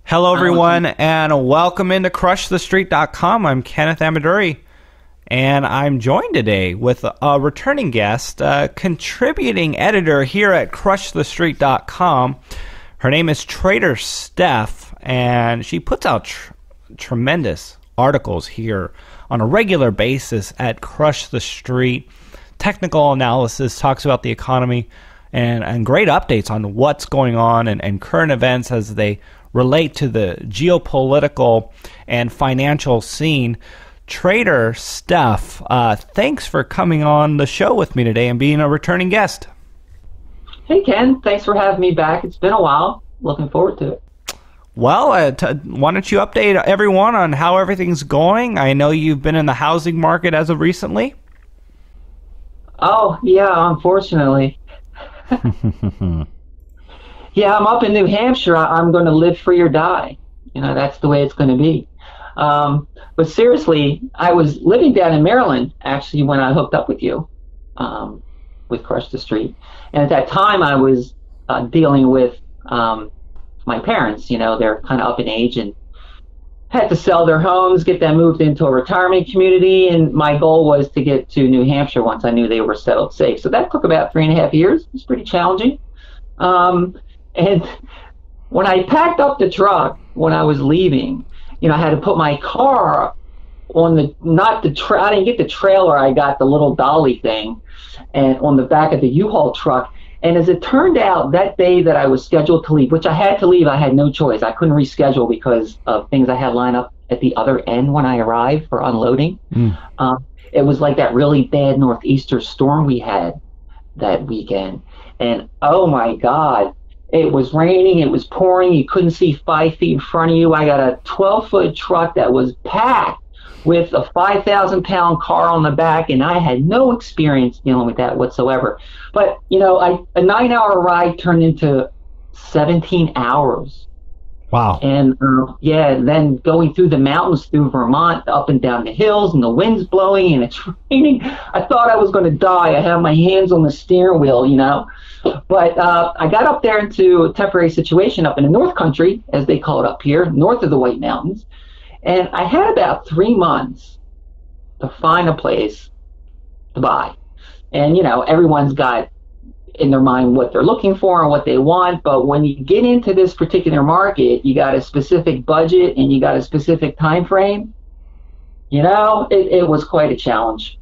Hello, everyone, and welcome into CrushTheStreet.com. I'm Kenneth Amaduri, and I'm joined today with a returning guest, contributing editor here at CrushTheStreet.com. Her name is Trader Steph, and she puts out tremendous articles here on a regular basis at Crush the Street. Technical analysis, talks about the economy, and great updates on what's going on and current events as they relate to the geopolitical and financial scene. Trader Steph, thanks for coming on the show with me today and being a returning guest. Hey, Ken. Thanks for having me back. It's been a while. Looking forward to it. Well, why don't you update everyone on how everything's going? I know you've been in the housing market as of recently. Oh, yeah, unfortunately. Yeah, I'm up in New Hampshire. I'm going to live free or die. You know, that's the way it's going to be. But seriously, I was living down in Maryland, actually, when I hooked up with you, with Crush the Street. And at that time, I was dealing with my parents. You know, they're kind of up in age and had to sell their homes, get them moved into a retirement community. And my goal was to get to New Hampshire once I knew they were settled safe. So that took about 3.5 years. It was pretty challenging. And when I packed up the truck, when I was leaving, you know, I had to put my car on I didn't get the trailer, I got the little dolly thing, and on the back of the U-Haul truck. And as it turned out, that day that I was scheduled to leave, which I had to leave, I had no choice. I couldn't reschedule because of things I had lined up at the other end when I arrived for unloading. It was like that really bad northeaster storm we had that weekend. And oh my God, it was raining, it was pouring, you couldn't see 5 feet in front of you. I got a 12-foot truck that was packed with a 5,000-pound car on the back, and I had no experience dealing with that whatsoever. But, you know, a 9-hour ride turned into 17 hours. Wow. And, then going through the mountains through Vermont, up and down the hills, and the wind's blowing, and it's raining. I thought I was going to die. I had my hands on the steering wheel, you know. But I got up there into a temporary situation up in the North Country, as they call it up here, north of the White Mountains. And I had about 3 months to find a place to buy. And, you know, everyone's got in their mind what they're looking for and what they want. But when you get into this particular market, you got a specific budget and you got a specific time frame. You know, it was quite a challenge.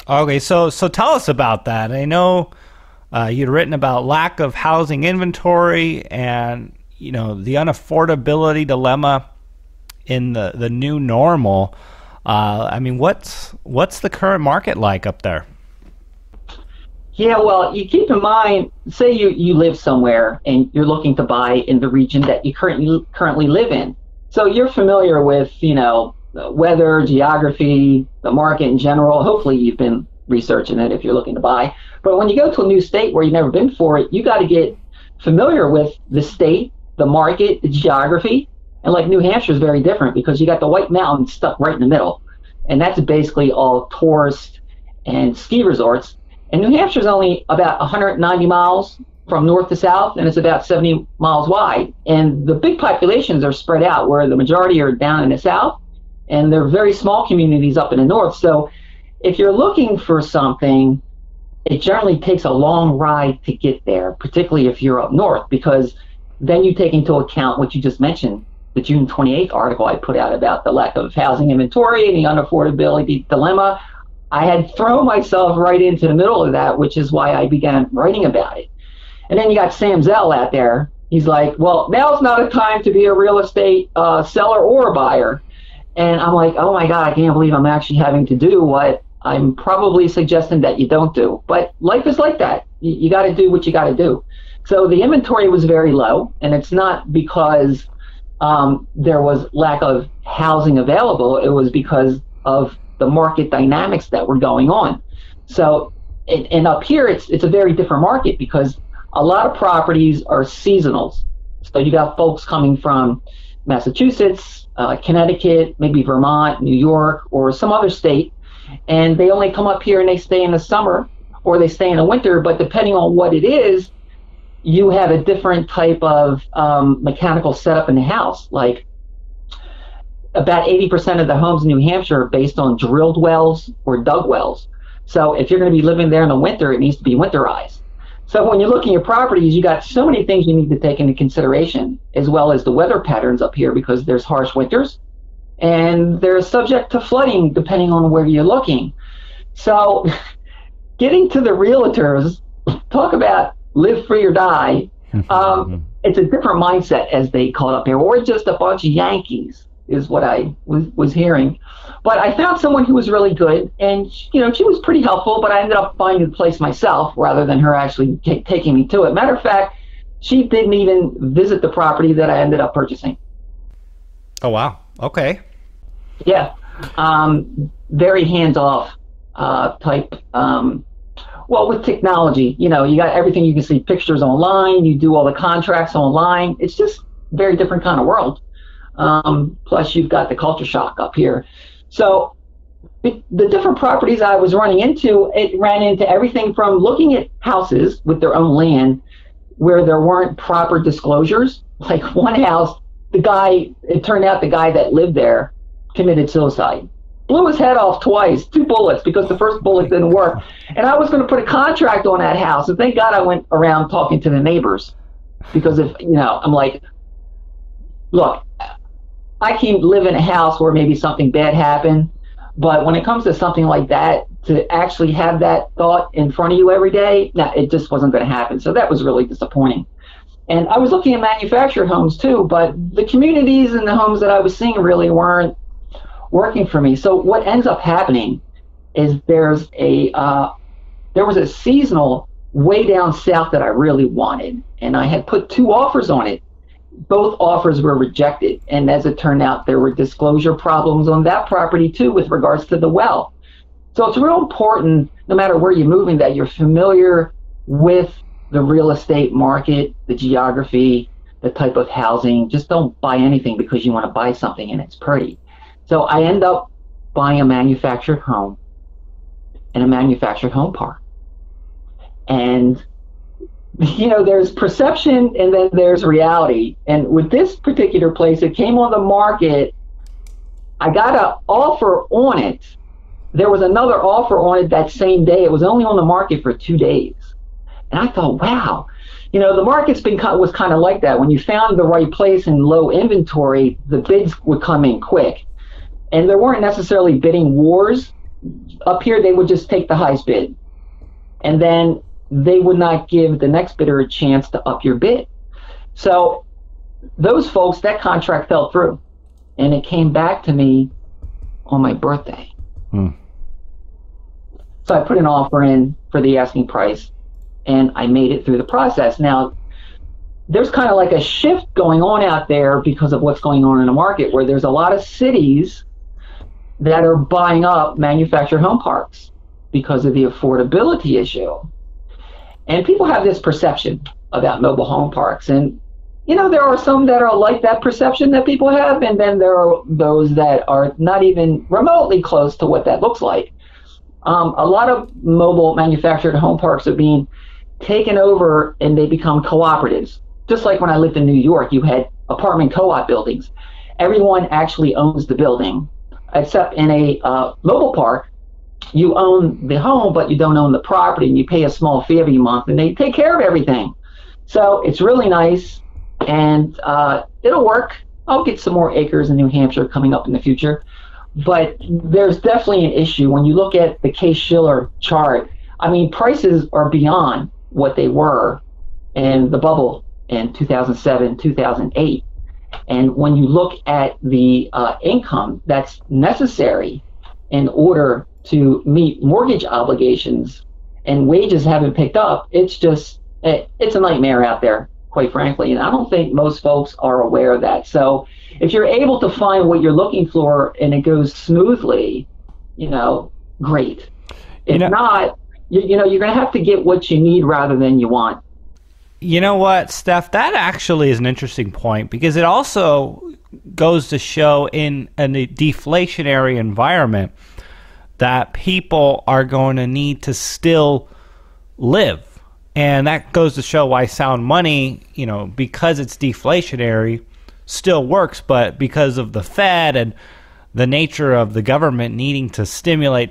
Okay, so tell us about that. I know you'd written about lack of housing inventory and, you know, the unaffordability dilemma in the new normal. I mean, what's the current market like up there? Yeah, well, you keep in mind, say you live somewhere and you're looking to buy in the region that you currently live in. So you're familiar with, you know, the weather, geography, the market in general. Hopefully you've been researching it if you're looking to buy. But when you go to a new state where you've never been before, you got to get familiar with the state, the market, the geography. And like New Hampshire is very different because you got the White Mountains stuck right in the middle. And that's basically all tourist and ski resorts. And New Hampshire is only about 190 miles from north to south, and it's about 70 miles wide. And the big populations are spread out where the majority are down in the south, and they're very small communities up in the north. So if you're looking for something, it generally takes a long ride to get there, particularly if you're up north, because then you take into account what you just mentioned, the June 28th article I put out about the lack of housing inventory and the unaffordability dilemma. I had thrown myself right into the middle of that, which is why I began writing about it. And then you got Sam Zell out there. He's like, well, now's not a time to be a real estate seller or a buyer. And I'm like, oh my God, I can't believe I'm actually having to do what I'm probably suggesting that you don't do. But life is like that. You got to do what you got to do. So the inventory was very low, and it's not because there was lack of housing available. It was because of the market dynamics that were going on. So, and up here, it's a very different market because a lot of properties are seasonals. So you got folks coming from Massachusetts, Connecticut, maybe Vermont, New York, or some other state, and they only come up here and they stay in the summer or they stay in the winter. But depending on what it is, you have a different type of mechanical setup in the house. Like about 80% of the homes in New Hampshire are based on drilled wells or dug wells. So if you're going to be living there in the winter, it needs to be winterized. So when you're looking at properties, you got so many things you need to take into consideration, as well as the weather patterns up here, because there's harsh winters and they're subject to flooding depending on where you're looking. So getting to the realtors, talk about live free or die. It's a different mindset, as they call it up here, or just a bunch of Yankees is what I was hearing. But I found someone who was really good, and she was pretty helpful, but I ended up finding the place myself rather than her actually taking me to it. Matter of fact, she didn't even visit the property that I ended up purchasing. Oh, wow. Okay. Yeah. Very hands-off type. Well, with technology, you got everything. You can see pictures online. You do all the contracts online. It's just a very different kind of world. Plus, you've got the culture shock up here. So the different properties I was running into, it ran into everything from looking at houses with their own land where there weren't proper disclosures. Like one house, it turned out the guy that lived there committed suicide. Blew his head off twice, 2 bullets, because the first bullet didn't work. And I was going to put a contract on that house. And thank God I went around talking to the neighbors. Because I'm like, look, I can live in a house where maybe something bad happened. But when it comes to something like that, to actually have that thought in front of you every day, it just wasn't going to happen. So that was really disappointing. And I was looking at manufactured homes too, but the communities and the homes that I was seeing really weren't working for me. So what ends up happening is there was a seasonal way down south that I really wanted, and I had put 2 offers on it. Both offers were rejected, and as it turned out, there were disclosure problems on that property too with regards to the well. So it's real important, no matter where you're moving, that you're familiar with the real estate market, the geography, the type of housing. Just don't buy anything because you want to buy something and it's pretty. So I end up buying a manufactured home in a manufactured home park. And, there's perception and then there's reality. And with this particular place, it came on the market. I got an offer on it. There was another offer on it that same day. It was only on the market for 2 days. And I thought, wow, the market's was kind of like that. When you found the right place and low inventory, the bids would come in quick. And there weren't necessarily bidding wars. Up here, they would just take the highest bid. And then they would not give the next bidder a chance to up your bid. So those folks, that contract fell through. And it came back to me on my birthday. So I put an offer in for the asking price, and I made it through the process. Now, there's kind of like a shift going on out there because of what's going on in the market, where there's a lot of cities that are buying up manufactured home parks because of the affordability issue. And people have this perception about mobile home parks. And, there are some that are like that perception that people have, and then there are those that are not even remotely close to what that looks like. A lot of mobile manufactured home parks are being taken over and they become cooperatives. Just like when I lived in New York, you had apartment co-op buildings. Everyone actually owns the building, except in a mobile park, you own the home, but you don't own the property, and you pay a small fee every month, and they take care of everything. So it's really nice, and it'll work. I'll get some more acres in New Hampshire coming up in the future. But there's definitely an issue when you look at the Case-Shiller chart. I mean, prices are beyond what they were in the bubble in 2007, 2008. And when you look at the income that's necessary in order to meet mortgage obligations, and wages haven't picked up, it's a nightmare out there, quite frankly. And I don't think most folks are aware of that. So if you're able to find what you're looking for and it goes smoothly, great. If not, you're going to have to get what you need rather than you want. You know what, Steph? That actually is an interesting point, because it also goes to show in a deflationary environment that people are going to need to still live. And that goes to show why sound money, because it's deflationary, still works, but because of the Fed and the nature of the government needing to stimulate,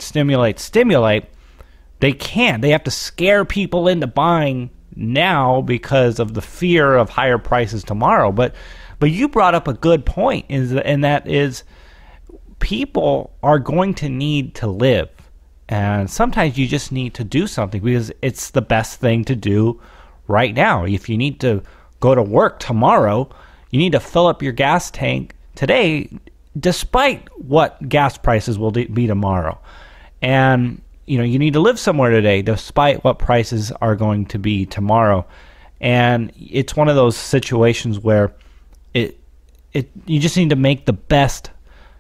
they can't. They have to scare people into buying now because of the fear of higher prices tomorrow. But you brought up a good point, and that is people are going to need to live. And sometimes you just need to do something because it's the best thing to do right now. If you need to go to work tomorrow, you need to fill up your gas tank today, despite what gas prices will be tomorrow. And you need to live somewhere today, despite what prices are going to be tomorrow. And it's one of those situations where you just need to make the best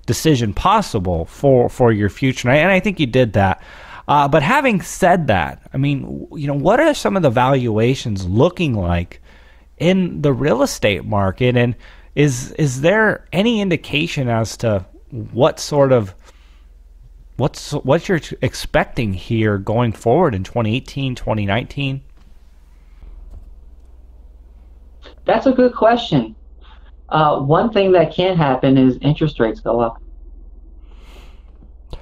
decision possible for your future. And I think you did that. But having said that, I mean, what are some of the valuations looking like in the real estate market? And is there any indication as to what you're expecting here going forward in 2018, 2019? That's a good question. One thing that can happen is interest rates go up.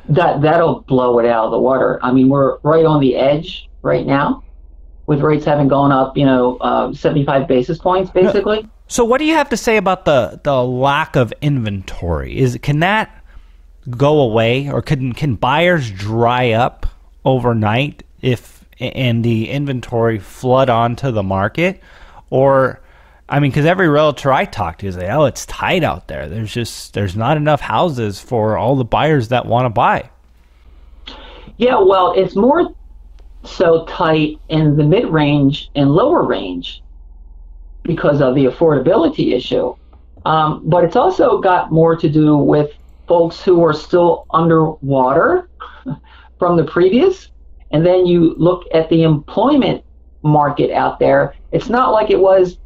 That'll blow it out of the water. I mean, we're right on the edge right now, with rates having gone up, 75 basis points, basically. So what do you have to say about the lack of inventory? Can that go away, or can buyers dry up overnight and the inventory flood onto the market? Or, I mean, because every realtor I talk to is like, oh, it's tight out there. There's not enough houses for all the buyers that want to buy. Yeah, well, it's more so tight in the mid-range and lower range because of the affordability issue. But it's also got more to do with folks who are still underwater from the previous. And then you look at the employment market out there. It's not like it was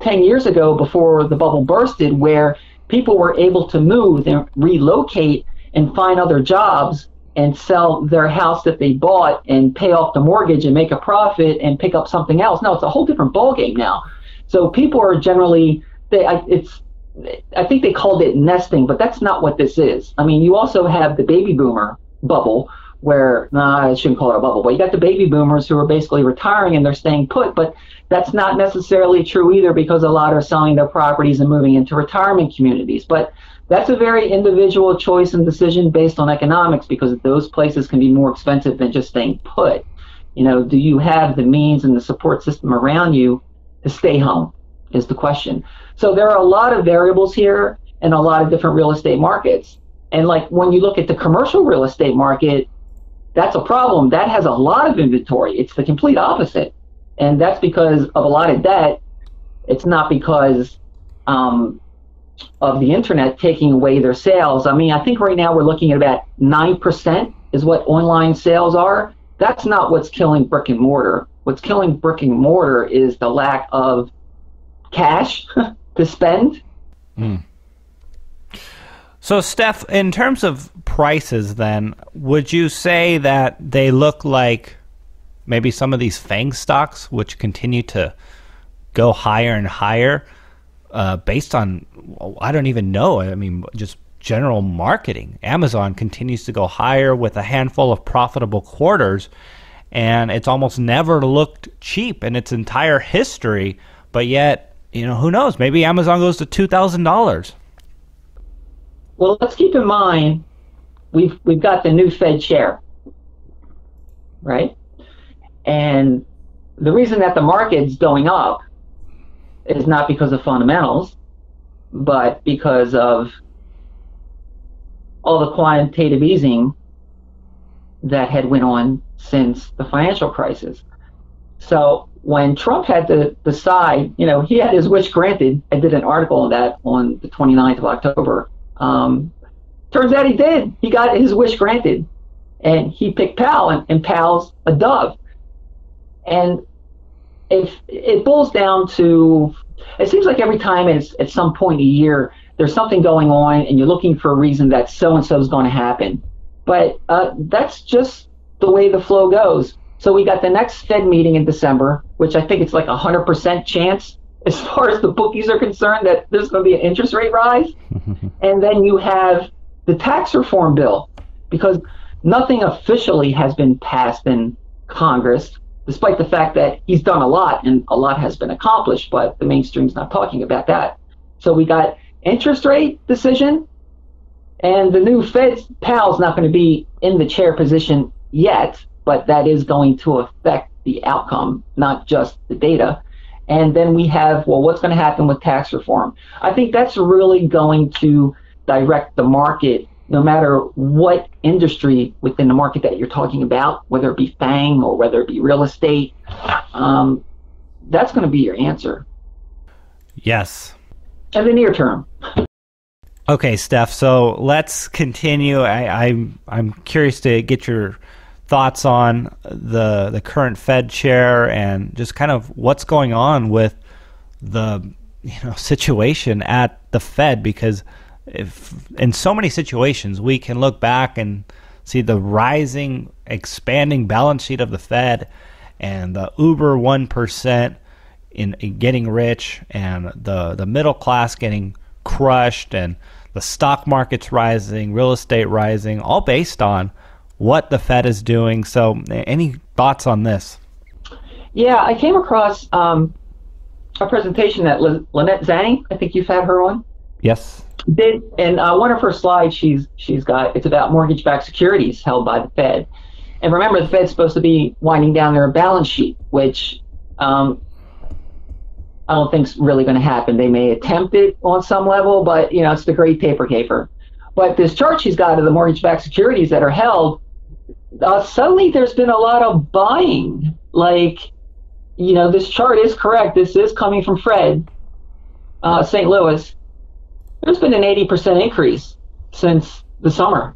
10 years ago before the bubble bursted, where people were able to move and relocate and find other jobs and sell their house that they bought and pay off the mortgage and make a profit and pick up something else. No, it's a whole different ballgame now. So people are generally, I think they called it nesting, but that's not what this is. I mean, you also have the baby boomer bubble where, I shouldn't call it a bubble, but you got the baby boomers who are basically retiring and they're staying put, but that's not necessarily true either, because a lot are selling their properties and moving into retirement communities. But that's a very individual choice and decision based on economics, because those places can be more expensive than just staying put. Do you have the means and the support system around you to stay home is the question. So there are a lot of variables here and a lot of different real estate markets. And like when you look at the commercial real estate market, that's a problem. That has a lot of inventory. It's the complete opposite. And that's because of a lot of debt. It's not because of the internet taking away their sales. I mean, I think right now we're looking at about 9% is what online sales are. That's not what's killing brick and mortar. What's killing brick and mortar is the lack of cash to spend. So, Steph, in terms of prices then, would you say that they look like maybe some of these FANG stocks, which continue to go higher and higher based on, I don't even know, I mean, just general marketing? Amazon continues to go higher with a handful of profitable quarters, and it's almost never looked cheap in its entire history, but yet, who knows, maybe Amazon goes to $2,000. Well, let's keep in mind, we've got the new Fed chair, right? And the reason that the market's going up is not because of fundamentals, but because of all the quantitative easing that had went on since the financial crisis. So when Trump had to decide, he had his wish granted. I did an article on that on the 29th of October. Turns out he did. He got his wish granted, and he picked Powell, and Powell's a dove. And if it boils down to, it seems like every time it's at some point a year, there's something going on, and you're looking for a reason that so-and-so is going to happen. But that's just the way the flow goes. So we got the next Fed meeting in December, which I think it's like 100% chance as far as the bookies are concerned that there's going to be an interest rate rise. And then you have the tax reform bill, because nothing officially has been passed in Congress, despite the fact that he's done a lot and a lot has been accomplished, but the mainstream's not talking about that. So we got interest rate decision, and the new Fed Powell's not going to be in the chair position yet, but that is going to affect the outcome, not just the data. And then we have, well, what's going to happen with tax reform? I think that's really going to direct the market, no matter what industry within the market that you're talking about, whether it be FANG or whether it be real estate. That's going to be your answer. Yes. In the near term. Okay, Steph, so let's continue. I'm curious to get your thoughts on the current Fed chair and just kind of what's going on with the situation at the Fed, because if in so many situations we can look back and see the rising, expanding balance sheet of the Fed and the uber 1% in getting rich and the middle class getting crushed and the stock market's rising, real estate rising, all based on what the Fed is doing. So any thoughts on this? Yeah, I came across a presentation that Lynette Zhang, I think you've had her on. Yes. Did, and one of her slides she's got, it's about mortgage-backed securities held by the Fed. And remember, the Fed's supposed to be winding down their balance sheet, which I don't think's really going to happen. They may attempt it on some level, but it's the great paper caper. But this chart she's got of the mortgage-backed securities that are held, suddenly there's been a lot of buying. Like, this chart is correct. This is coming from Fred, St. Louis. There's been an 80% increase since the summer.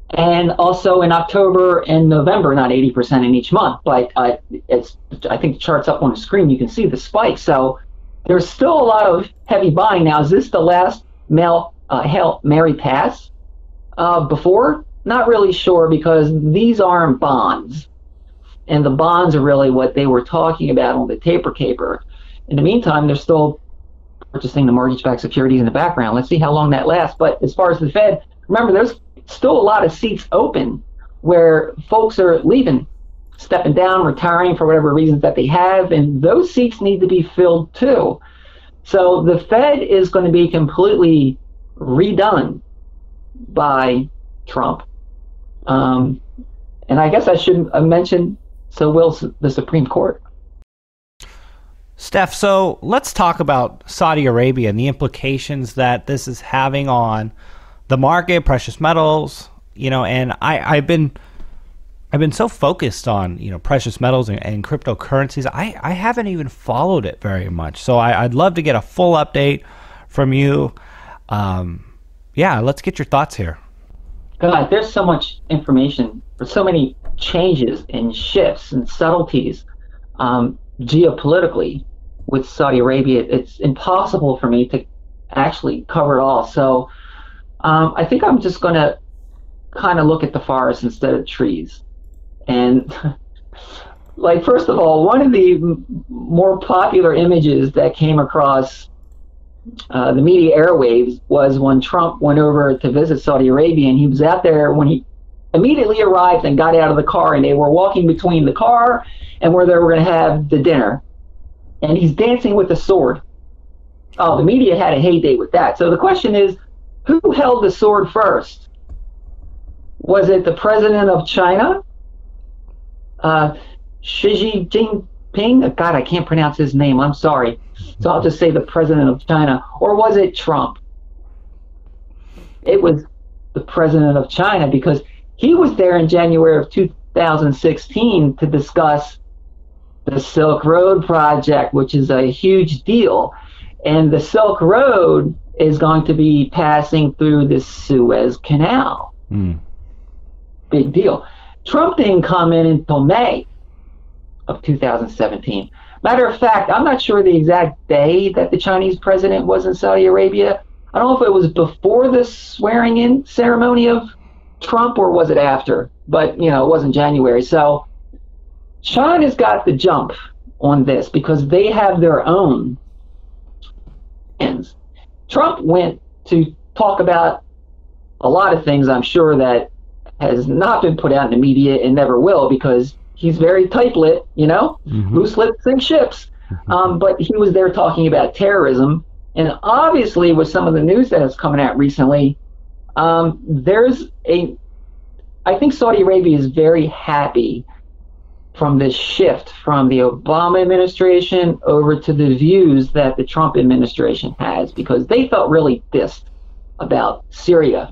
And also in October and November, not 80% in each month, but I think the chart's up on the screen. You can see the spike. So there's still a lot of heavy buying. Now, is this the last Hail Mary pass before? Not really sure, because these aren't bonds. And the bonds are really what they were talking about on the taper caper. In the meantime, they're still purchasing the mortgage-backed securities in the background. Let's see how long that lasts. But as far as the Fed, remember, there's still a lot of seats open where folks are leaving, stepping down, retiring for whatever reasons that they have, and those seats need to be filled too. So the Fed is going to be completely redone by Trump. And I guess I should mention, so will the Supreme Court. Steph, so let's talk about Saudi Arabia and the implications that this is having on the market, precious metals, and I've been so focused on, precious metals and cryptocurrencies. I haven't even followed it very much. So I'd love to get a full update from you. Let's get your thoughts here. God, there's so much information, there's so many changes and shifts and subtleties geopolitically with Saudi Arabia. It's impossible for me to actually cover it all. So I think I'm just going to kind of look at the forest instead of trees. And like, first of all, one of the more popular images that came across the media airwaves was when Trump went over to visit Saudi Arabia, and he was out there when he immediately arrived and got out of the car, and they were walking between the car and where they were going to have the dinner. And he's dancing with a sword. Oh, the media had a heyday with that. So the question is, who held the sword first? Was it the president of China? Xi Jinping? God, I can't pronounce his name. I'm sorry. So I'll just say the president of China. Or was it Trump? It was the president of China, because he was there in January of 2016 to discuss the Silk Road project, which is a huge deal. And the Silk Road is going to be passing through the Suez Canal. Big deal. Trump didn't come in until May of 2017. Matter of fact, I'm not sure the exact day that the Chinese president was in Saudi Arabia. I don't know if it was before the swearing-in ceremony of Trump or was it after. but it wasn't January. So China's got the jump on this because they have their own ends. Trump went to talk about a lot of things, I'm sure, that has not been put out in the media and never will, because he's very tight-lipped, loose lips sink ships. But he was there talking about terrorism. And obviously, with some of the news that is coming out recently, I think Saudi Arabia is very happy from this shift from the Obama administration over to the views that the Trump administration has, because they felt really pissed about Syria.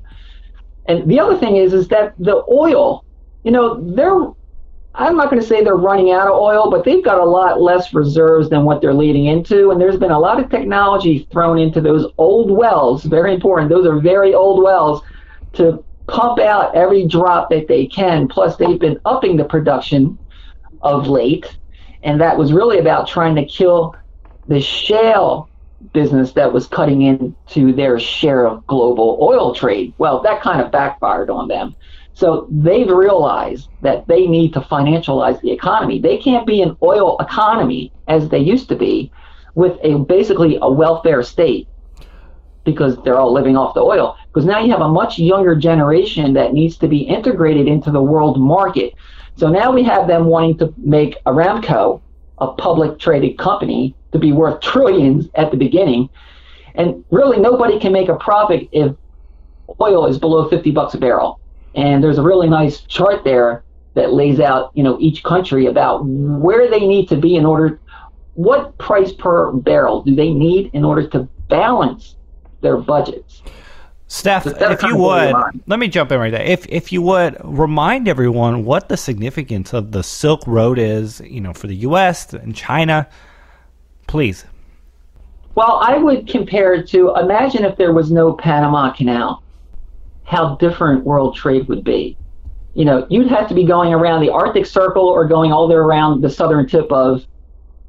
And the other thing is that the oil, I'm not going to say they're running out of oil, but they've got a lot less reserves than what they're leading into. And there's been a lot of technology thrown into those old wells. Very important. Those are very old wells to pump out every drop that they can. Plus, they've been upping the production of late. And that was really about trying to kill the shale business that was cutting into their share of global oil trade. Well, that kind of backfired on them. So they've realized that they need to financialize the economy. They can't be an oil economy as they used to be with basically a welfare state, because they're all living off the oil. Because now you have a much younger generation that needs to be integrated into the world market. So now we have them wanting to make Aramco a public traded company to be worth trillions at the beginning. And really nobody can make a profit if oil is below $50 a barrel. And there's a really nice chart there that lays out, each country about where they need to be what price per barrel do they need in order to balance their budgets. Steph, if you would, let me jump in right there. If you would remind everyone what the significance of the Silk Road is, for the U.S. and China, please. Well, I would compare it to, imagine if there was no Panama Canal, how different world trade would be. You'd have to be going around the Arctic Circle or going all the way around the southern tip of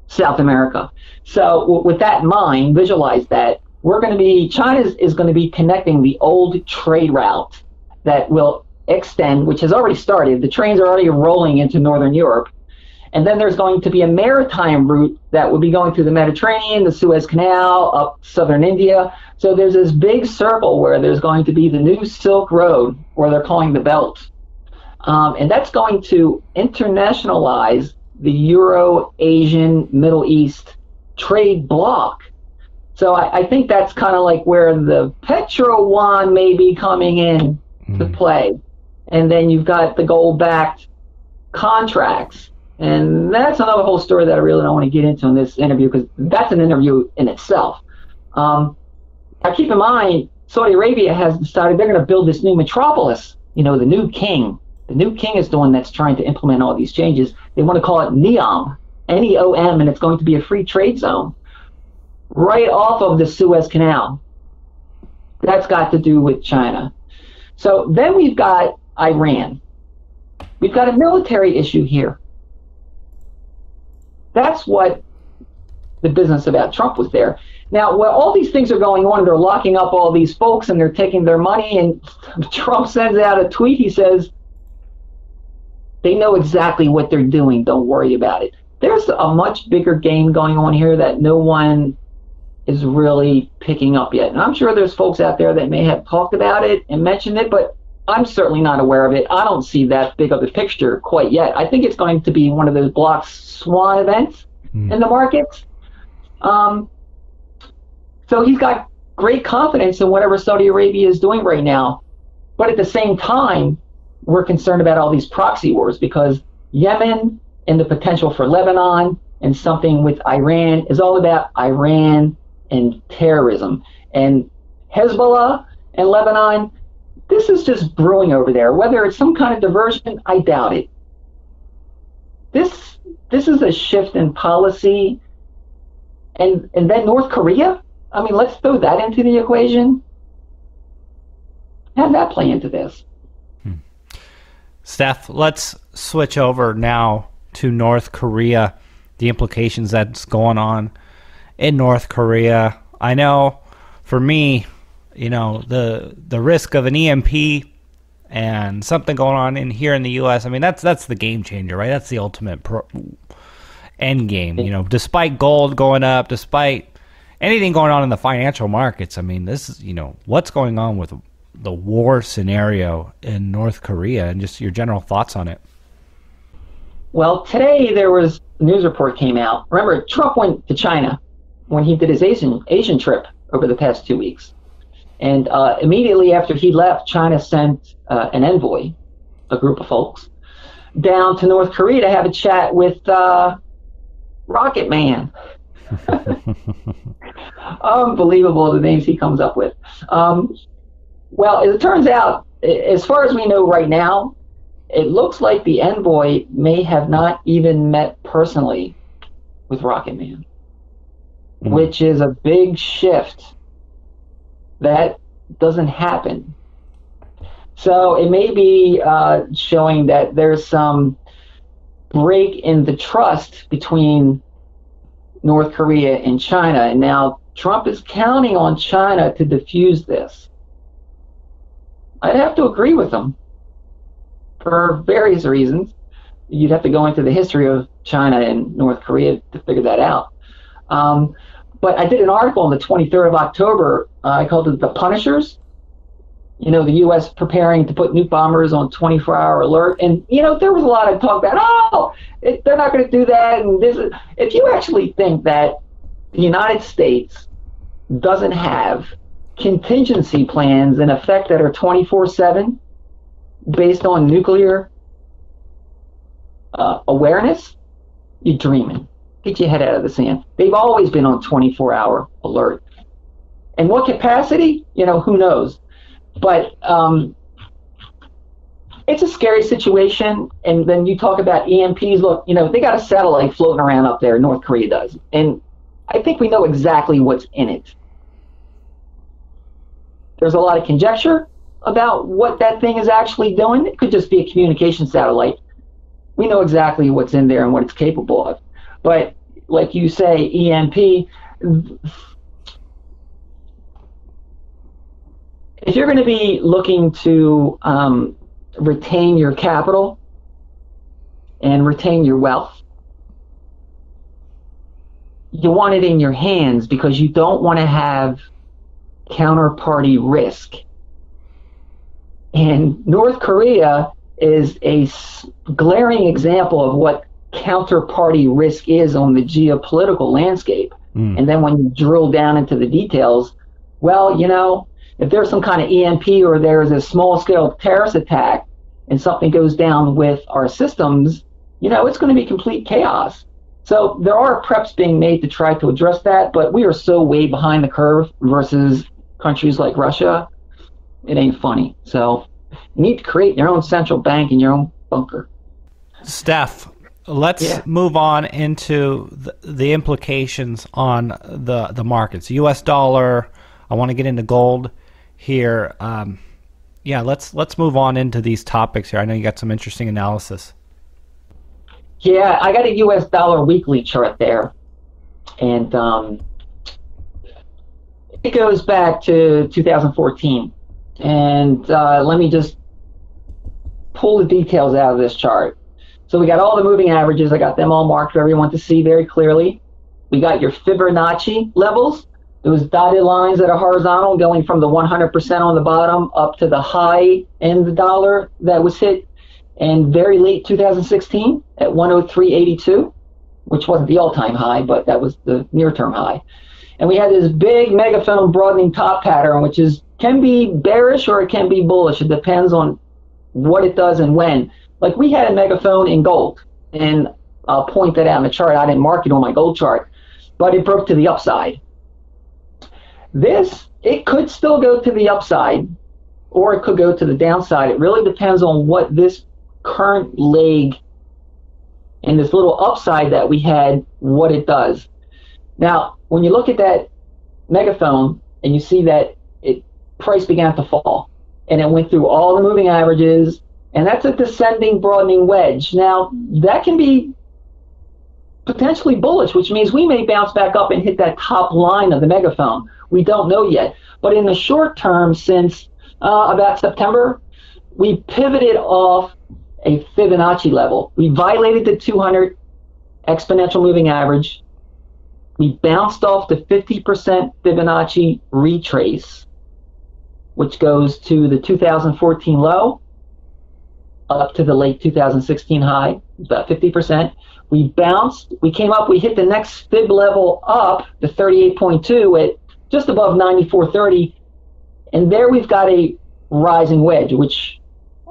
South America. So with that in mind, visualize that. China is going to be connecting the old trade route that will extend, which has already started. The trains are already rolling into Northern Europe. And then there's going to be a maritime route that will be going through the Mediterranean, the Suez Canal, up southern India. So there's this big circle where there's going to be the new Silk Road, or they're calling the Belt. And that's going to internationalize the Euro-Asian Middle East trade bloc. So I think that's kind of like where the Petro Yuan may be coming in to play. And then you've got the gold-backed contracts. And that's another whole story that I really don't want to get into in this interview, because that's an interview in itself. Now keep in mind, Saudi Arabia has decided they're going to build this new metropolis, the new king. The new king is the one that's trying to implement all these changes. They want to call it NEOM, N-E-O-M, and it's going to be a free trade zone right off of the Suez Canal. That's got to do with China. So then we've got Iran. We've got a military issue here. That's what the business about Trump was there. Now, while all these things are going on, they're locking up all these folks and they're taking their money, and Trump sends out a tweet. He says, they know exactly what they're doing. Don't worry about it. There's a much bigger game going on here that no one is really picking up yet. And I'm sure there's folks out there that may have talked about it and mentioned it, but I'm certainly not aware of it. I don't see that big of a picture quite yet. I think it's going to be one of those block swan events in the markets. So he's got great confidence in whatever Saudi Arabia is doing right now. But at the same time, we're concerned about all these proxy wars, because Yemen and the potential for Lebanon and something with Iran is all about Iran and terrorism. And Hezbollah and Lebanon, this is just brewing over there. Whether it's some kind of diversion, I doubt it. This is a shift in policy. And then North Korea? I mean, let's throw that into the equation. How did that play into this? Steph, let's switch over now to North Korea, the implications that's going on in North Korea. I know for me, the risk of an EMP and something going on in here in the U.S. I mean, that's the game changer, right? That's the ultimate end game. You know, despite gold going up, despite anything going on in the financial markets, I mean, this is, you know, what's going on with the war scenario in North Korea, and just your general thoughts on it. Well, today there was a news report came out. Remember, Trump went to China when he did his Asian trip over the past 2 weeks. And immediately after he left, China sent an envoy, a group of folks, down to North Korea to have a chat with Rocket Man. Unbelievable, the names he comes up with. Well, as it turns out, as far as we know right now, it looks like the envoy may have not even met personally with Rocket Man, which is a big shift. That doesn't happen. So it may be showing that there's some break in the trust between North Korea and China. And now Trump is counting on China to diffuse this. I'd have to agree with him for various reasons. You'd have to go into the history of China and North Korea to figure that out. But I did an article on the 23rd of October. I called it The Punishers. You know, the U.S. preparing to put nuke bombers on 24-hour alert. And, you know, there was a lot of talk about, they're not going to do that. And this is, if you actually think that the United States doesn't have contingency plans in effect that are 24/7 based on nuclear awareness, you're dreaming. Get your head out of the sand. They've always been on 24-hour alert. And what capacity? You know, who knows? But it's a scary situation. And then you talk about EMPs. Look, you know, they got a satellite floating around up there. North Korea does. And I think we know exactly what's in it. There's a lot of conjecture about what that thing is actually doing. It could just be a communication satellite. We know exactly what's in there and what it's capable of. But like you say, EMP, if you're going to be looking to retain your capital and retain your wealth, you want it in your hands because you don't want to have counterparty risk. And North Korea is a glaring example of what counterparty risk is on the geopolitical landscape. And then when you drill down into the details, well, you know, if there's some kind of EMP or there's a small-scale terrorist attack and something goes down with our systems, you know, it's going to be complete chaos. So there are preps being made to try to address that, but we are so way behind the curve versus countries like Russia, it ain't funny. So you need to create your own central bank and your own bunker. Steph, let's move on into the implications on the markets. U.S. dollar, I want to get into gold here. Let's move on into these topics here. I know you got some interesting analysis. Yeah, I got a U.S. dollar weekly chart there. And it goes back to 2014. And let me just pull the details out of this chart. So we got all the moving averages. I got them all marked for everyone to see very clearly. We got your Fibonacci levels, those dotted lines that are horizontal going from the 100% on the bottom up to the high in the dollar that was hit in very late 2016 at 103.82, which wasn't the all-time high, but that was the near-term high. And we had this big megaphone broadening top pattern, which can be bearish or it can be bullish. It depends on what it does and when. Like we had a megaphone in gold, and I'll point that out in the chart. I didn't mark it on my gold chart, but it broke to the upside. It could still go to the upside, or it could go to the downside. It really depends on what this current leg and this little upside that we had, what it does. Now, when you look at that megaphone and you see that price began to fall, and it went through all the moving averages, and that's a descending broadening wedge. Now, that can be potentially bullish, which means we may bounce back up and hit that top line of the megaphone. We don't know yet. But in the short term, since about September, we pivoted off a Fibonacci level. We violated the 200 exponential moving average. We bounced off the 50% Fibonacci retrace, which goes to the 2014 low up to the late 2016 high, about 50%. We bounced, we came up, we hit the next fib level up, the 38.2 at just above 94.30, and there we've got a rising wedge, which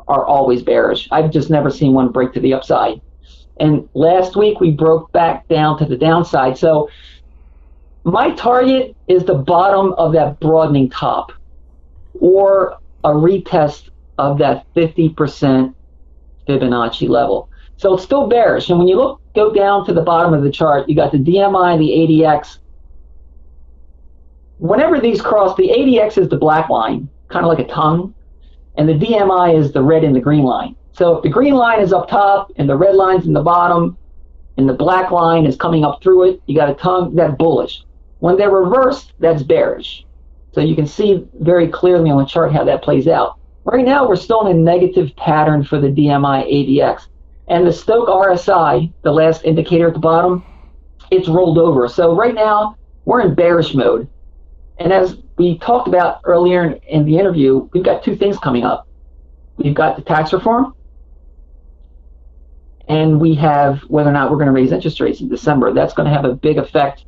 are always bearish. I've just never seen one break to the upside. And last week we broke back down to the downside. So my target is the bottom of that broadening top, or a retest of that 50% Fibonacci level. So it's still bearish. And when you go down to the bottom of the chart, you got the DMI, the ADX. Whenever these cross, the ADX is the black line, kind of like a tongue, and the DMI is the red and the green line. So if the green line is up top and the red line's in the bottom and the black line is coming up through it, you got a tongue, that's bullish. When they're reversed, that's bearish. So you can see very clearly on the chart how that plays out. Right now, we're still in a negative pattern for the DMI ADX. And the Stochc RSI, the last indicator at the bottom, it's rolled over. So right now, we're in bearish mode. And as we talked about earlier in the interview, we've got two things coming up. We've got the tax reform, and we have whether or not we're going to raise interest rates in December. That's going to have a big effect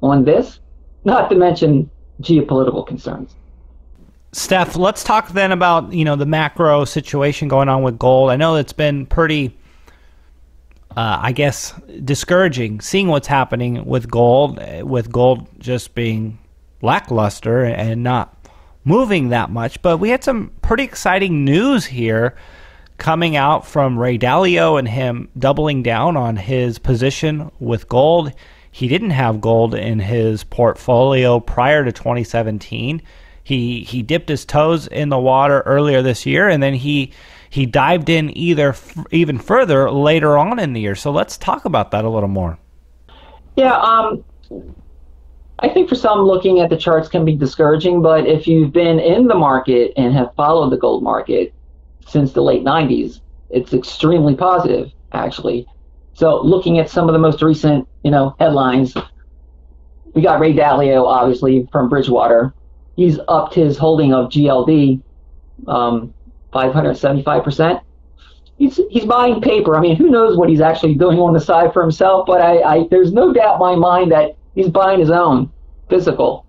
on this, not to mention geopolitical concerns. Steph, let's talk then about, the macro situation going on with gold. I know it's been pretty, discouraging seeing what's happening with gold just being lackluster and not moving that much. But we had some pretty exciting news here coming out from Ray Dalio and him doubling down on his position with gold. He didn't have gold in his portfolio prior to 2017. He dipped his toes in the water earlier this year, and then he dived in even further later on in the year. So let's talk about that a little more. Yeah, I think for some, looking at the charts can be discouraging, but if you've been in the market and have followed the gold market since the late 90s, it's extremely positive, actually. So looking at some of the most recent, headlines, we got Ray Dalio, obviously, from Bridgewater. He's upped his holding of GLD 575%. He's buying paper. I mean, who knows what he's actually doing on the side for himself, but there's no doubt in my mind that he's buying his own physical.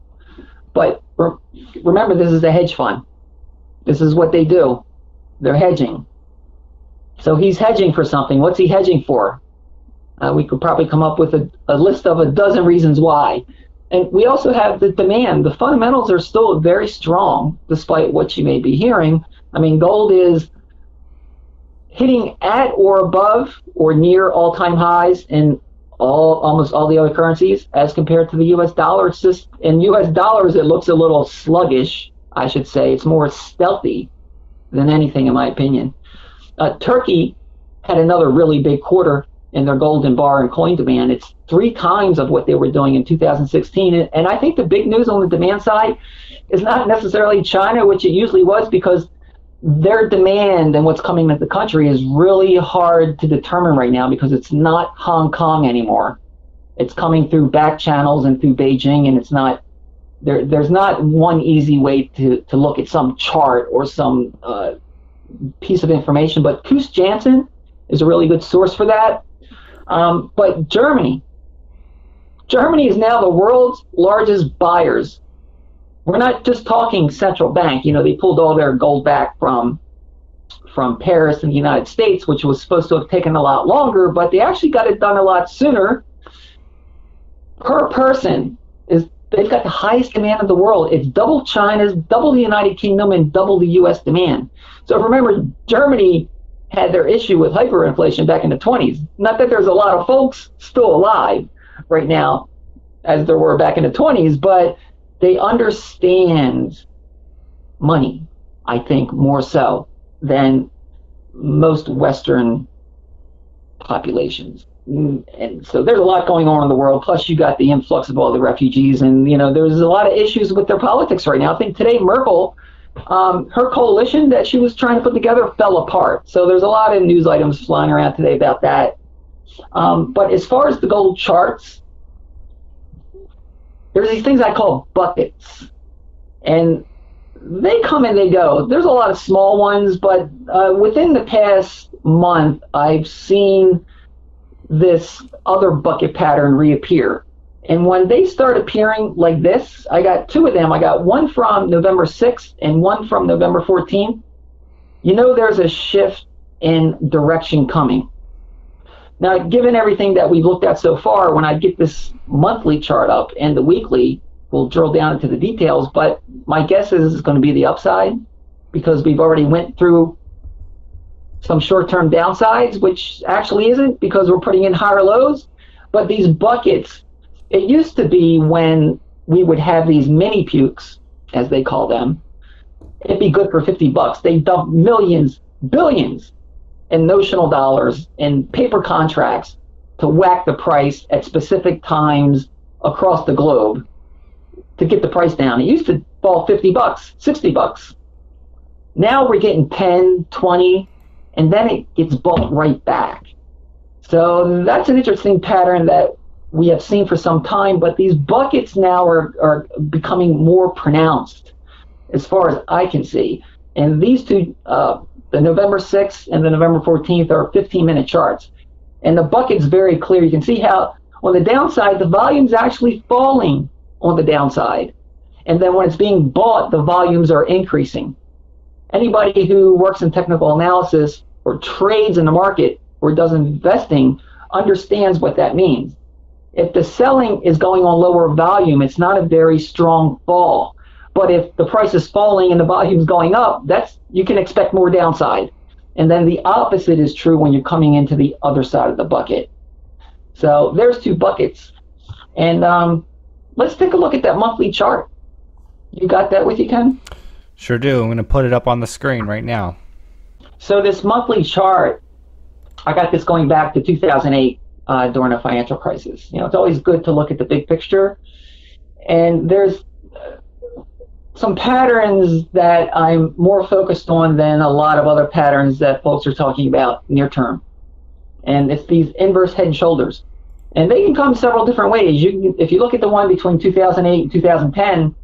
But remember, this is a hedge fund. This is what they do. They're hedging. So he's hedging for something. What's he hedging for? We could probably come up with a list of a dozen reasons why. And we also have the demand. The fundamentals are still very strong, despite what you may be hearing. I mean, gold is hitting at or above or near all-time highs in almost all the other currencies as compared to the U.S. dollar. It's just, in U.S. dollars, it looks a little sluggish, I should say. It's more stealthy than anything, in my opinion. Turkey had another really big quarter in their golden bar and coin demand. It's 3 times of what they were doing in 2016. And I think the big news on the demand side is not necessarily China, which it usually was, because their demand and what's coming into the country is really hard to determine right now, because it's not Hong Kong anymore. It's coming through back channels and through Beijing, and it's not there's not one easy way to look at some chart or some piece of information. But Koos Janssen is a really good source for that. But Germany is now the world's largest buyers. We're not just talking central bank. They pulled all their gold back from Paris and the United States, which was supposed to have taken a lot longer, but they actually got it done a lot sooner. Per person, they've got the highest demand in the world. It's double China's, double the United Kingdom, and double the U.S. demand. So remember, Germany had their issue with hyperinflation back in the 20s. Not that there's a lot of folks still alive right now as there were back in the 20s, but they understand money, I think, more so than most Western populations. And so there's a lot going on in the world. Plus, you got the influx of all the refugees, and there's a lot of issues with their politics right now. I think today Merkel Her coalition that she was trying to put together fell apart. So there's a lot of news items flying around today about that. But as far as the gold charts, there's these things I call buckets. And they come and they go. There's a lot of small ones, but within the past month, I've seen this other bucket pattern reappear. And when they start appearing like this, I got two of them. I got one from November 6th and one from November 14th. You know there's a shift in direction coming. Now, given everything that we've looked at so far, when I get this monthly chart up and the weekly, we'll drill down into the details, but my guess is it's going to be the upside because we've already went through some short-term downsides, which actually isn't because we're putting in higher lows. But these buckets, it used to be when we would have these mini pukes, as they call them, it'd be good for $50. They dump millions, billions in notional dollars in paper contracts to whack the price at specific times across the globe to get the price down. It used to fall $50, $60. Now we're getting 10, 20, and then it gets bought right back. So that's an interesting pattern that we have seen for some time, but these buckets now are becoming more pronounced as far as I can see. And these two, the November 6th and the November 14th, are 15-minute charts. And the bucket's very clear. You can see how on the downside, the volume's actually falling on the downside. And then when it's being bought, the volumes are increasing. Anybody who works in technical analysis or trades in the market or does investing understands what that means. If the selling is going on lower volume, it's not a very strong fall. But if the price is falling and the volume is going up, you can expect more downside. And then the opposite is true when you're coming into the other side of the bucket. So there's two buckets. And let's take a look at that monthly chart. You got that with you, Ken? Sure do. I'm going to put it up on the screen right now. So this monthly chart, I got this going back to 2008 during the financial crisis. It's always good to look at the big picture. And there's some patterns that I'm more focused on than a lot of other patterns that folks are talking about near term. And it's these inverse head and shoulders. And they can come several different ways. If you look at the one between 2008 and 2010,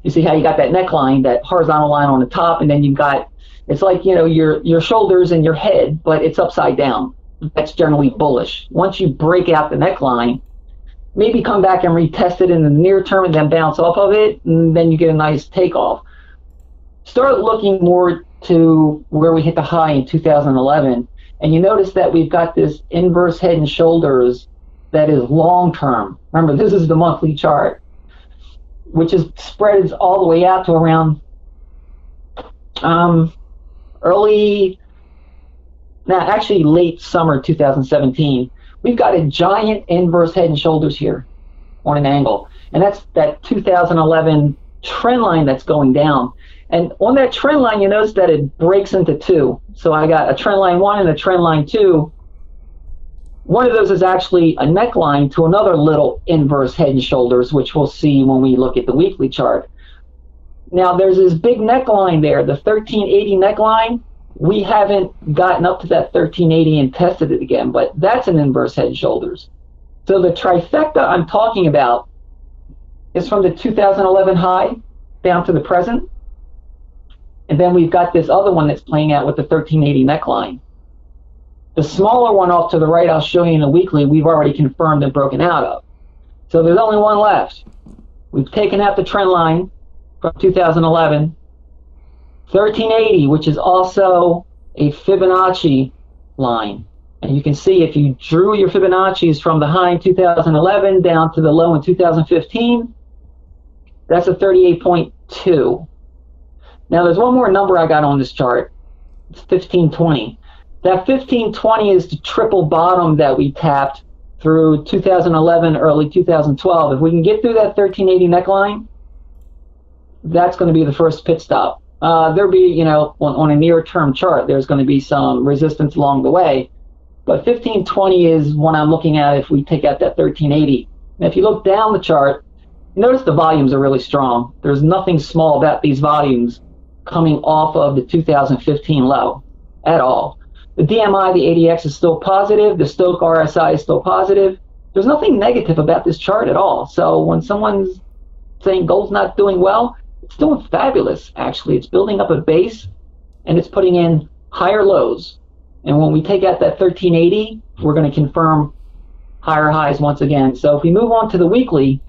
you see how you got that neckline, that horizontal line on the top, and then you've got, it's like, your shoulders and your head, but it's upside down. That's generally bullish. Once you break out the neckline, maybe come back and retest it in the near term and then bounce off of it, and then you get a nice takeoff. Start looking more to where we hit the high in 2011, and you notice that we've got this inverse head and shoulders that is long term. Remember, this is the monthly chart, which is spreads all the way out to around late summer 2017. We've got a giant inverse head and shoulders here on an angle. And that's that 2011 trend line that's going down. And on that trend line, you notice that it breaks into two. So I got a trend line 1 and a trend line 2. One of those is actually a neckline to another little inverse head and shoulders, which we'll see when we look at the weekly chart. Now there's this big neckline there, the 1380 neckline. We haven't gotten up to that 1380 and tested it again, but that's an inverse head and shoulders. So the trifecta I'm talking about is from the 2011 high down to the present. And then we've got this other one that's playing out with the 1380 neckline. The smaller one off to the right, I'll show you in the weekly, we've already confirmed and broken out of. So there's only one left. We've taken out the trend line from 2011. 1380, which is also a Fibonacci line. And you can see if you drew your Fibonacci's from the high in 2011 down to the low in 2015, that's a 38.2. Now there's one more number I got on this chart. It's 1520. That 1520 is the triple bottom that we tapped through 2011, early 2012. If we can get through that 1380 neckline, that's going to be the first pit stop. There'll be, on a near-term chart, there's going to be some resistance along the way. But 1520 is what I'm looking at if we take out that 1380. And if you look down the chart, Notice the volumes are really strong. There's nothing small about these volumes coming off of the 2015 low at all. The DMI, the ADX is still positive. The Stochk RSI is still positive. There's nothing negative about this chart at all. So when someone's saying gold's not doing well, it's doing fabulous, actually. It's building up a base, and it's putting in higher lows. And when we take out that 1380, we're going to confirm higher highs once again. So if we move on to the weekly,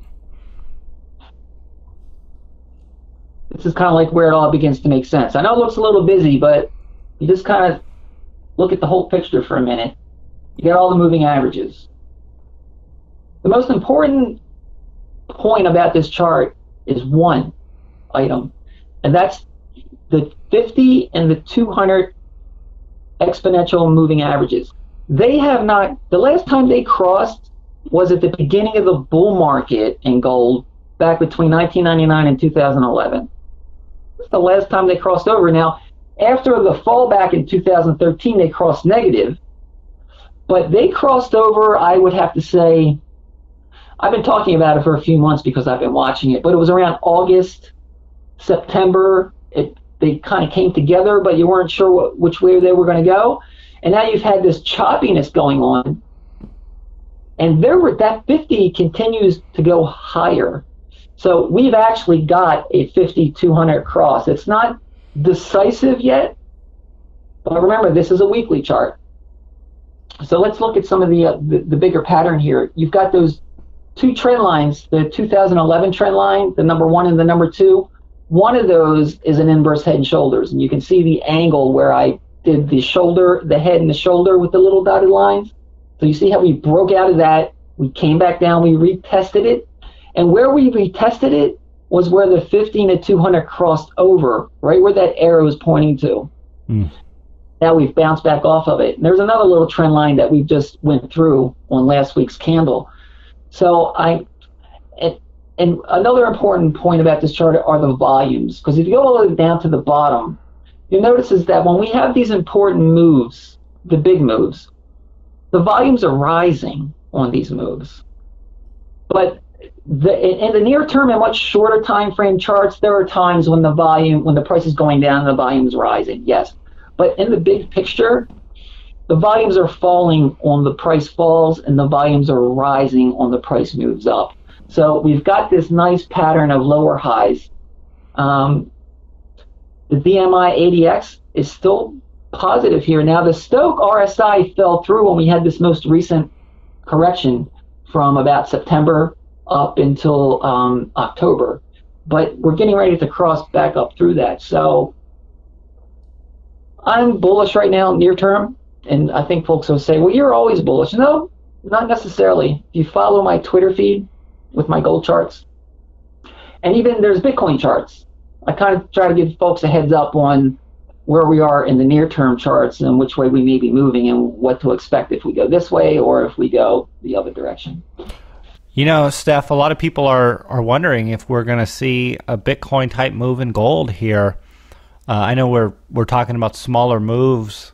this is kind of like where it all begins to make sense. I know it looks a little busy, but you just kind of look at the whole picture for a minute. You got all the moving averages. The most important point about this chart is one item, and that's the 50 and the 200 exponential moving averages. They have not, the last time they crossed was at the beginning of the bull market in gold back between 1999 and 2011. That's the last time they crossed over. Now, after the fallback in 2013, they crossed negative, but they crossed over, I would have to say, I've been talking about it for a few months because I've been watching it, but it was around August, September. They kind of came together, but you weren't sure which way they were going to go. And now you've had this choppiness going on, and that 50 continues to go higher. So we've actually got a 50-200 cross. It's not decisive yet, but remember, this is a weekly chart. So let's look at some of the bigger pattern here. You've got those two trend lines, the 2011 trend line, the number 1 and the number 2. One of those is an inverse head and shoulders, and you can see the angle where I did the shoulder, the head and the shoulder with the little dotted lines. So you see how we broke out of that, we came back down, we retested it, and where we retested it was where the 50 and 200 crossed over, right where that arrow is pointing to. Now we've bounced back off of it. And there's another little trend line that we just went through on last week's candle. So and another important point about this chart are the volumes, because if you go all the way down to the bottom, you'll notice is that when we have these important moves, the big moves, the volumes are rising on these moves. But in the near term and much shorter time frame charts, there are times when the price is going down and the volume is rising, yes. But in the big picture, the volumes are falling on the price falls, and the volumes are rising on the price moves up. So we've got this nice pattern of lower highs. The DMI ADX is still positive here. Now the Stochk RSI fell through when we had this most recent correction from about September up until October. But we're getting ready to cross back up through that. So I'm bullish right now near term. And I think folks will say, well, you're always bullish. No, not necessarily. If you follow my Twitter feed with my gold charts, and even there's Bitcoin charts, I kind of try to give folks a heads up on where we are in the near-term charts and which way we may be moving and what to expect if we go this way or if we go the other direction. You know, Steph, a lot of people are wondering if we're going to see a Bitcoin-type move in gold here. I know we're talking about smaller moves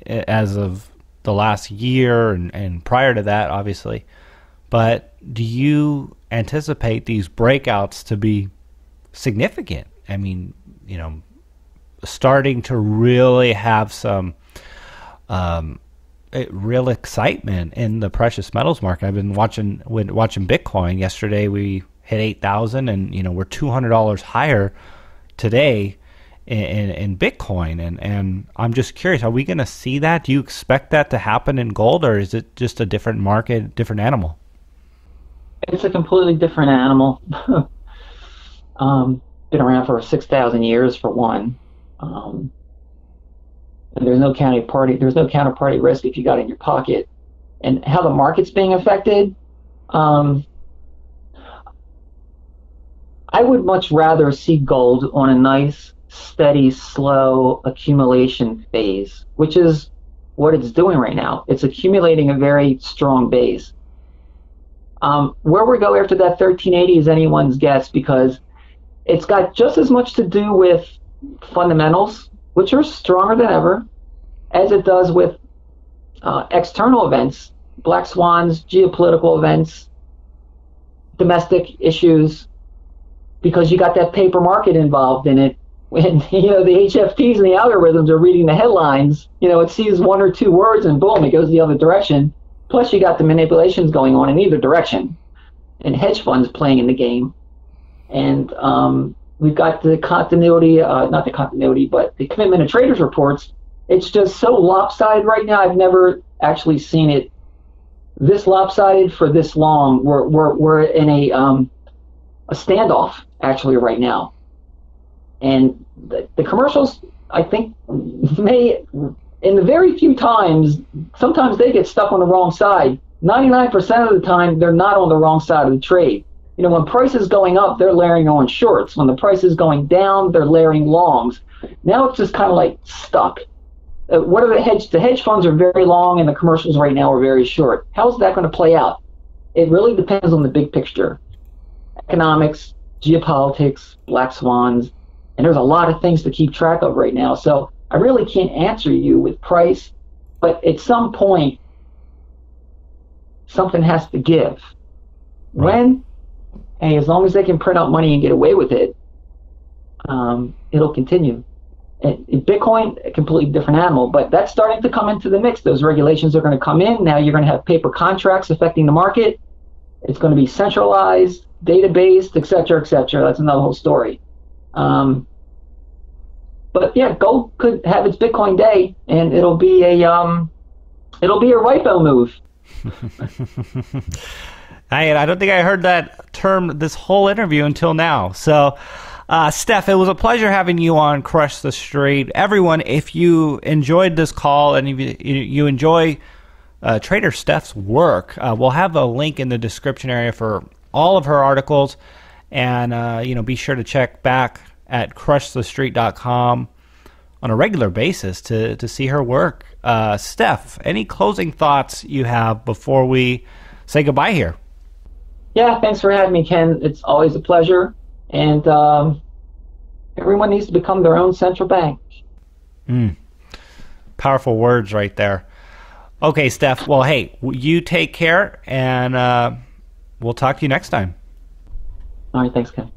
as of the last year and prior to that, obviously. But do you anticipate these breakouts to be significant? I mean, you know, starting to really have some real excitement in the precious metals market. I've been watching Bitcoin. Yesterday we hit 8,000, and you know we're $200 higher today in Bitcoin, and I'm just curious, are we going to see that? Do you expect that to happen in gold, or is it just a different market, different animal? It's a completely different animal. Been around for 6,000 years for one. And there's no counterparty risk if you got it in your pocket. And how the market's being affected, I would much rather see gold on a nice, steady, slow accumulation phase, which is what it's doing right now. It's accumulating a very strong base. Where we go after that 1380 is anyone's guess, because it's got just as much to do with fundamentals, which are stronger than ever, as it does with external events, black swans, geopolitical events, domestic issues because you got that paper market involved in it. When, the HFTs and the algorithms are reading the headlines, it sees one or two words and boom, it goes the other direction. Plus you got the manipulations going on in either direction and hedge funds playing in the game. And we've got the continuity, not the continuity, but the commitment of traders reports. It's just so lopsided right now. I've never actually seen it this lopsided for this long. We're in a standoff actually right now. And the commercials, I think, may, in the very few times, sometimes they get stuck on the wrong side. 99% of the time, they're not on the wrong side of the trade. When price is going up, they're layering on shorts. When the price is going down, they're layering longs. Now it's just kind of like stuck. What are the hedge? The hedge funds are very long, and the commercials right now are very short. How's that going to play out? It really depends on the big picture. Economics, geopolitics, black swans, and there's a lot of things to keep track of right now. So I really can't answer you with price, but at some point, something has to give. When? Hey, as long as they can print out money and get away with it, it'll continue. Bitcoin, a completely different animal, but that's starting to come into the mix. Those regulations are going to come in. Now you're going to have paper contracts affecting the market. It's going to be centralized, data-based, et cetera, et cetera. That's another whole story. But yeah, gold could have its Bitcoin day, and it'll be a RIPO move. I don't think I heard that term this whole interview until now. So, Steph, it was a pleasure having you on Crush the Street. Everyone, if you enjoyed this call and if you enjoy Trader Steph's work, we'll have a link in the description area for all of her articles. And, be sure to check back at crushthestreet.com on a regular basis to see her work. Steph, any closing thoughts you have before we say goodbye here? Yeah, thanks for having me, Ken. It's always a pleasure. And everyone needs to become their own central bank. Powerful words right there. Okay, Steph. Well, hey, you take care, and we'll talk to you next time. All right, thanks, Ken.